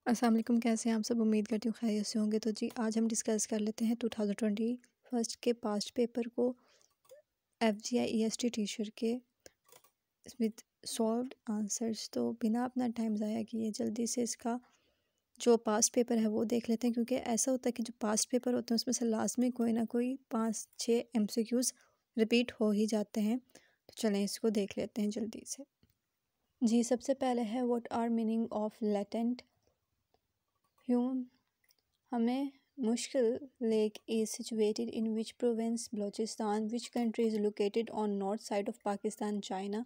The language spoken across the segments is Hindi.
अस्सलाम वालेकुम, कैसे हैं आप सब। उम्मीद करती हूँ खैरियत से होंगे। तो जी आज हम डिस्कस कर लेते हैं 2021 के पास्ट पेपर को FGI EST टीचर के विद सॉल्व्ड आंसर्स। तो बिना अपना टाइम ज़ाया किए जल्दी से इसका जो पास्ट पेपर है वो देख लेते हैं, क्योंकि ऐसा होता है कि जो पास्ट पेपर होते हैं उसमें से लास्ट में कोई ना कोई 5-6 MCQs रिपीट हो ही जाते हैं। तो चलें इसको देख लेते हैं जल्दी से। जी सबसे पहले है what are meaning of latent Hume. हमें मुश्किल lake is situated in which province? Balochistan. Which country is located on north side of Pakistan? China.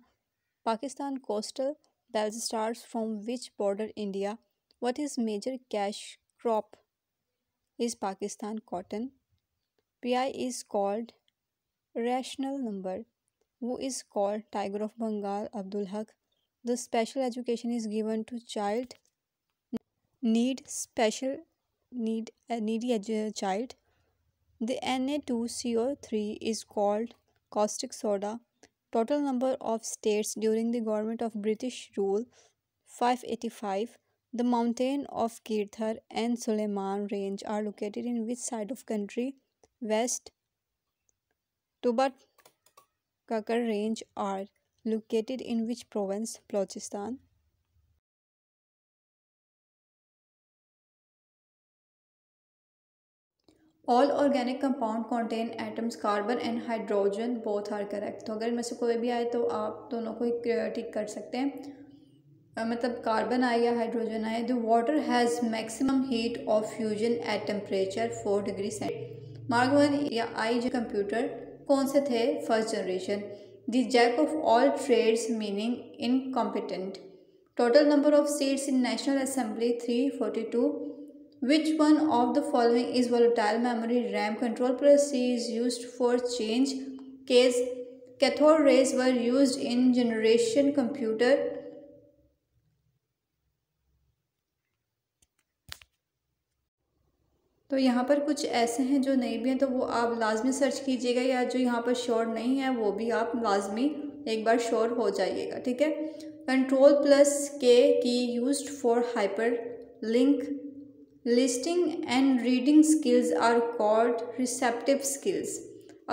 Pakistan coastal belt starts from which border? India. What is major cash crop? Is Pakistan cotton. Pi is called rational number. Who is called Tiger of Bengal? Abdul Haq. The special education is given to child needy child. The Na2CO3 is called caustic soda. Total number of states during the government of British rule 585. The mountain of Kirthar and Suleiman range are located in which side of country? West. Tubba-Kakar range are located in which province? Balochistan. All organic compound contain atoms carbon and hydrogen, both are correct. तो अगर इनमें से कोई भी आए तो आप दोनों को टिक कर सकते हैं। मतलब कार्बन आए या हाइड्रोजन आए। The water has maximum heat of fusion at temperature 4 degree centigrade. Mark 1 या आई जो कंप्यूटर कौन से थे? First generation. The jack of all trades meaning incompetent. Total number of seats in national assembly 342। Which one of the following is volatile memory? RAM. Control plus C is used for change case. Cathode rays were used in generation computer. तो यहाँ पर कुछ ऐसे हैं जो नहीं भी हैं, तो वो आप लाजमी सर्च कीजिएगा, या जो यहाँ पर श्योर नहीं है वो भी आप लाजमी एक बार श्योर हो जाइएगा। ठीक है। कंट्रोल प्लस के की used for hyper link. Listening and reading skills are called receptive skills.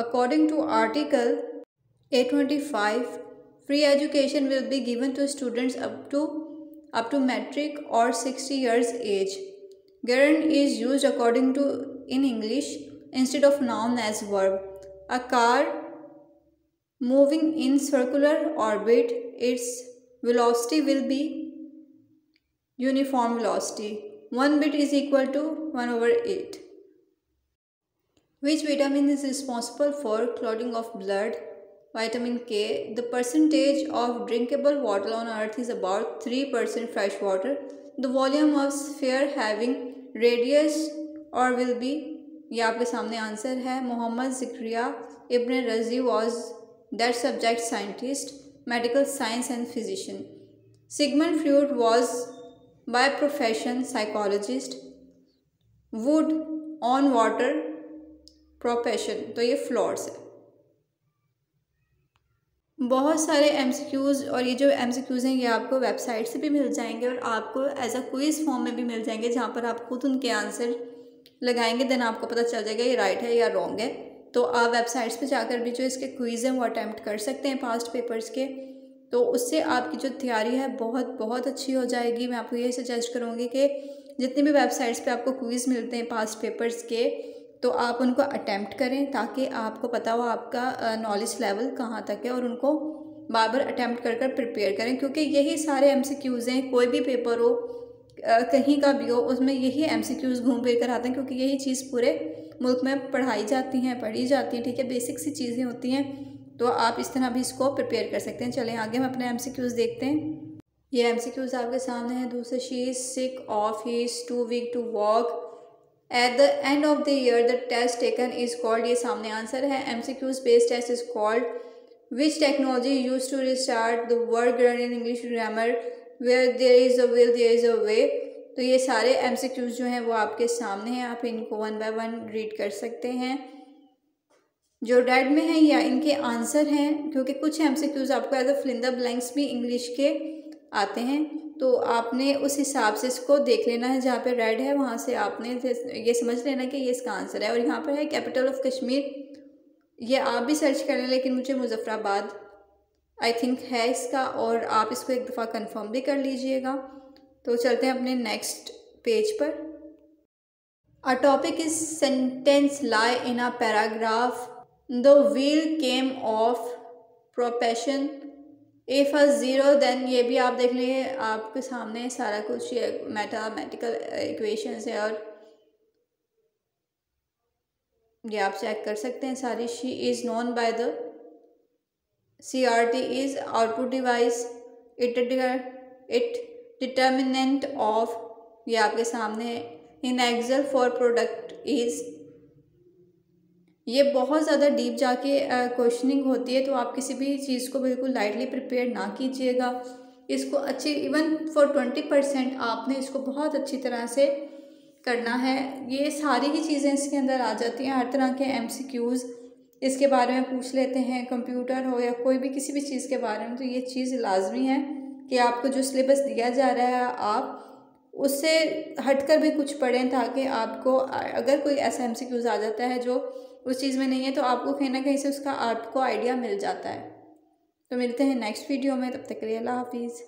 According to Article 825, free education will be given to students up to metric or 60 years age. Gerund is used according to in English instead of noun as verb. A car moving in circular orbit, its velocity will be uniform velocity. 1 bit is equal to 1/8. Which vitamin is responsible for clotting of blood? Vitamin K. The percentage of drinkable water on earth is about 3% fresh water. The volume of sphere having radius or will be, ये आपके सामने आंसर है। मोहम्मद ज़करिया इब्न रज़ी was that subject scientist, medical science and physician. Sigmund Freud was by profession psychologist. Wood on water profession, तो ये फ्लॉर्स है। बहुत सारे MCQs, और ये जो MCQs हैं ये आपको वेबसाइट से भी मिल जाएंगे और आपको एज अ क्विज़ फॉर्म में भी मिल जाएंगे, जहाँ पर आप खुद उनके आंसर लगाएंगे, देन आपको पता चल जाएगा ये राइट है या रॉन्ग है। तो आप वेबसाइट्स पे जाकर भी जो इसके क्विज़ हैं वो अटैम्प्ट कर सकते हैं पास्ट पेपर्स के। तो उससे आपकी जो तैयारी है बहुत बहुत अच्छी हो जाएगी। मैं आपको यही सजेस्ट करूँगी कि जितनी भी वेबसाइट्स पे आपको क्विज़ मिलते हैं पास्ट पेपर्स के, तो आप उनको अटैम्प्ट करें ताकि आपको पता हो आपका नॉलेज लेवल कहाँ तक है, और उनको बार बार अटैम्प्ट कर कर प्रिपेयर करें, क्योंकि यही सारे MCQs हैं। कोई भी पेपर हो कहीं का भी हो, उसमें यही MCQs घूम फिर कर आते हैं, क्योंकि यही चीज़ पूरे मुल्क में पढ़ी जाती हैं। ठीक है, बेसिक सी चीज़ें होती हैं, तो आप इस तरह भी इसको प्रिपेयर कर सकते हैं। चलें आगे हम अपने MCQs देखते हैं। ये MCQs आपके सामने हैं। दूसरे, she is sick of, he is too weak to walk. At the end of the year, the test taken is called, ये सामने आंसर है। MCQs based test is called. Which technology used to restart the word grammar in English grammar? Where there is a will, there is a way. तो ये सारे MCQs जो हैं वो आपके सामने हैं, आप इनको 1 by 1 रीड कर सकते हैं। जो रेड में है या इनके आंसर हैं, क्योंकि कुछ MCQs आपको as a fill in the blanks भी इंग्लिश के आते हैं, तो आपने उस हिसाब से इसको देख लेना है। जहाँ पे रेड है वहाँ से आपने ये समझ लेना कि ये इसका आंसर है। और यहाँ पर है कैपिटल ऑफ कश्मीर, ये आप भी सर्च कर लें, लेकिन मुझे मुजफ्फराबाद आई थिंक है इसका, और आप इसको एक दफ़ा कंफर्म भी कर लीजिएगा। तो चलते हैं अपने नेक्स्ट पेज पर। A topic is sentence lie in a paragraph, the wheel came of profession, if a zero then, ये भी आप देख लीजिए, आपके सामने सारा कुछ ये मैथमेटिकल इक्वेशंस है और ये आप चेक कर सकते हैं सारी। She is known by the CRT is output device, it determinant of, ये आपके सामने है। In excel for product is, ये बहुत ज़्यादा डीप जाके क्वेश्चनिंग होती है, तो आप किसी भी चीज़ को बिल्कुल लाइटली प्रिपेयर ना कीजिएगा। इसको अच्छी इवन फॉर 20% आपने इसको बहुत अच्छी तरह से करना है। ये सारी ही चीज़ें इसके अंदर आ जाती हैं, हर तरह के MCQs इसके बारे में पूछ लेते हैं, कंप्यूटर हो या कोई भी किसी भी चीज़ के बारे में। तो ये चीज़ लाजमी है कि आपको जो सिलेबस दिया जा रहा है आप उससे हटकर भी कुछ पढ़ें, ताकि आपको अगर कोई ऐसा MCQs आ जाता है जो उस चीज़ में नहीं है, तो आपको कहीं ना कहीं से उसका आपको आइडिया मिल जाता है। तो मिलते हैं नेक्स्ट वीडियो में, तब तक के लिए अल्लाह हाफिज़।